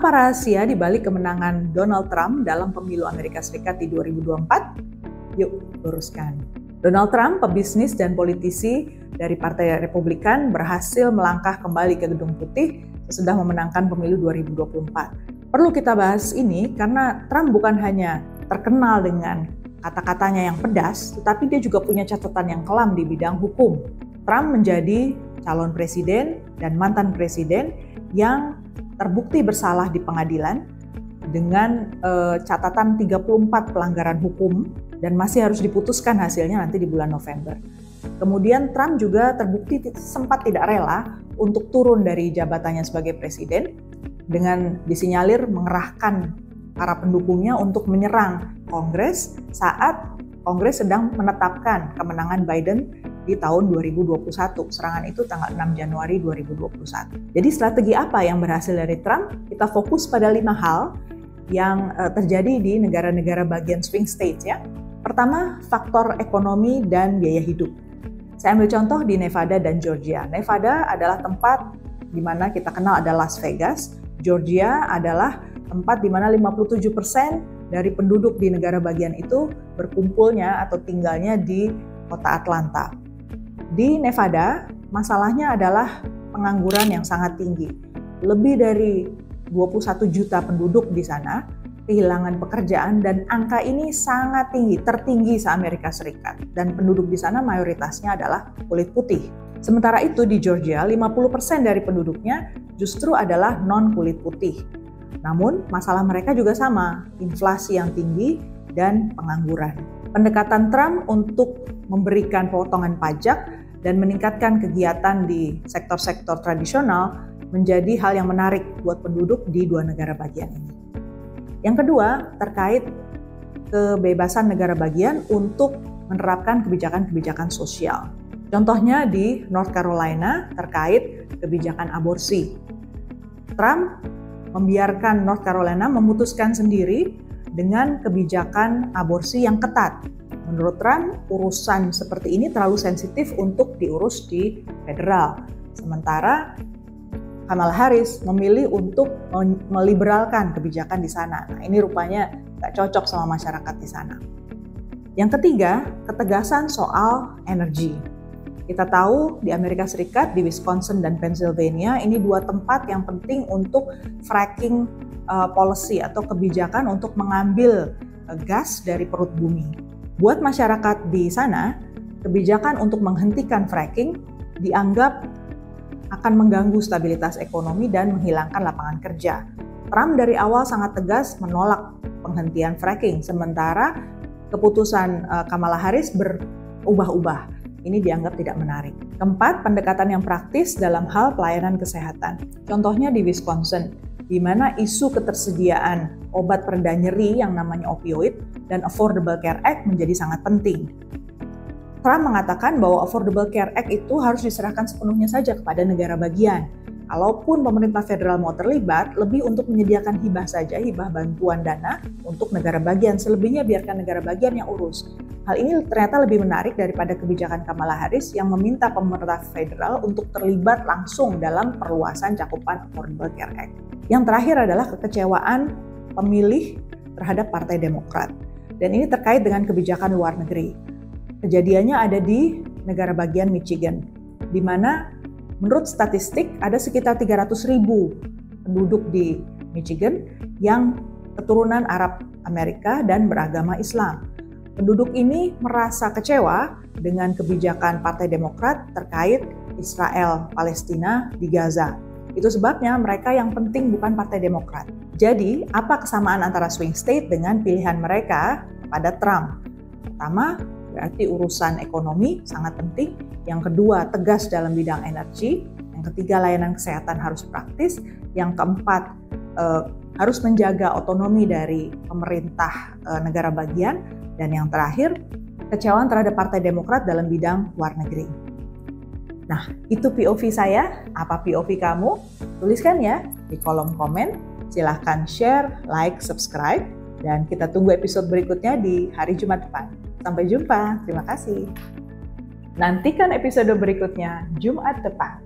Apa rahasia di balik kemenangan Donald Trump dalam pemilu Amerika Serikat di 2024? Yuk, luruskan. Donald Trump, pebisnis dan politisi dari Partai Republikan, berhasil melangkah kembali ke Gedung Putih sesudah memenangkan pemilu 2024. Perlu kita bahas ini karena Trump bukan hanya terkenal dengan kata-katanya yang pedas, tetapi dia juga punya catatan yang kelam di bidang hukum. Trump menjadi calon presiden dan mantan presiden yang terbukti bersalah di pengadilan dengan catatan 34 pelanggaran hukum dan masih harus diputuskan hasilnya nanti di bulan November. Kemudian Trump juga terbukti sempat tidak rela untuk turun dari jabatannya sebagai presiden dengan disinyalir mengerahkan para pendukungnya untuk menyerang Kongres saat Kongres sedang menetapkan kemenangan Biden di tahun 2021. Serangan itu tanggal 6 Januari 2021. Jadi strategi apa yang berhasil dari Trump? Kita fokus pada 5 hal yang terjadi di negara-negara bagian swing states ya. Pertama, faktor ekonomi dan biaya hidup. Saya ambil contoh di Nevada dan Georgia. Nevada adalah tempat di mana kita kenal ada Las Vegas. Georgia adalah tempat di mana 57% dari penduduk di negara bagian itu berkumpulnya atau tinggalnya di kota Atlanta. Di Nevada, masalahnya adalah pengangguran yang sangat tinggi. Lebih dari 21 juta penduduk di sana kehilangan pekerjaan dan angka ini sangat tinggi, tertinggi se-Amerika Serikat. Dan penduduk di sana mayoritasnya adalah kulit putih. Sementara itu di Georgia, 50% dari penduduknya justru adalah non-kulit putih. Namun masalah mereka juga sama, inflasi yang tinggi dan pengangguran. Pendekatan Trump untuk memberikan potongan pajak dan meningkatkan kegiatan di sektor-sektor tradisional menjadi hal yang menarik buat penduduk di dua negara bagian ini. Yang kedua, terkait kebebasan negara bagian untuk menerapkan kebijakan-kebijakan sosial. Contohnya di North Carolina terkait kebijakan aborsi. Trump membiarkan North Carolina memutuskan sendiri dengan kebijakan aborsi yang ketat. Menurut Trump, urusan seperti ini terlalu sensitif untuk diurus di federal. Sementara Kamala Harris memilih untuk meliberalkan kebijakan di sana. Nah, ini rupanya nggak cocok sama masyarakat di sana. Yang ketiga, ketegasan soal energi. Kita tahu di Amerika Serikat, di Wisconsin dan Pennsylvania, ini dua tempat yang penting untuk fracking policy atau kebijakan untuk mengambil gas dari perut bumi. Buat masyarakat di sana, kebijakan untuk menghentikan fracking dianggap akan mengganggu stabilitas ekonomi dan menghilangkan lapangan kerja. Trump dari awal sangat tegas menolak penghentian fracking, sementara keputusan Kamala Harris berubah-ubah. Ini dianggap tidak menarik. Keempat, pendekatan yang praktis dalam hal pelayanan kesehatan. Contohnya di Wisconsin, di mana isu ketersediaan obat pereda nyeri yang namanya opioid dan Affordable Care Act menjadi sangat penting. Trump mengatakan bahwa Affordable Care Act itu harus diserahkan sepenuhnya saja kepada negara bagian. Kalaupun pemerintah federal mau terlibat, lebih untuk menyediakan hibah saja, hibah bantuan dana untuk negara bagian. Selebihnya biarkan negara bagian yang urus. Hal ini ternyata lebih menarik daripada kebijakan Kamala Harris yang meminta pemerintah federal untuk terlibat langsung dalam perluasan cakupan Affordable Care Act. Yang terakhir adalah kekecewaan pemilih terhadap Partai Demokrat. Dan ini terkait dengan kebijakan luar negeri. Kejadiannya ada di negara bagian Michigan, di mana menurut statistik ada sekitar 300.000 penduduk di Michigan yang keturunan Arab Amerika dan beragama Islam. Penduduk ini merasa kecewa dengan kebijakan Partai Demokrat terkait Israel-Palestina di Gaza. Itu sebabnya mereka yang penting bukan Partai Demokrat. Jadi, apa kesamaan antara swing state dengan pilihan mereka pada Trump? Pertama, berarti urusan ekonomi sangat penting. Yang kedua, tegas dalam bidang energi. Yang ketiga, layanan kesehatan harus praktis. Yang keempat, harus menjaga otonomi dari pemerintah negara bagian. Dan yang terakhir, kecewaan terhadap Partai Demokrat dalam bidang luar negeri. Nah, itu POV saya. Apa POV kamu? Tuliskan ya di kolom komen. Silahkan share, like, subscribe. Dan kita tunggu episode berikutnya di hari Jumat depan. Sampai jumpa. Terima kasih. Nantikan episode berikutnya Jumat depan.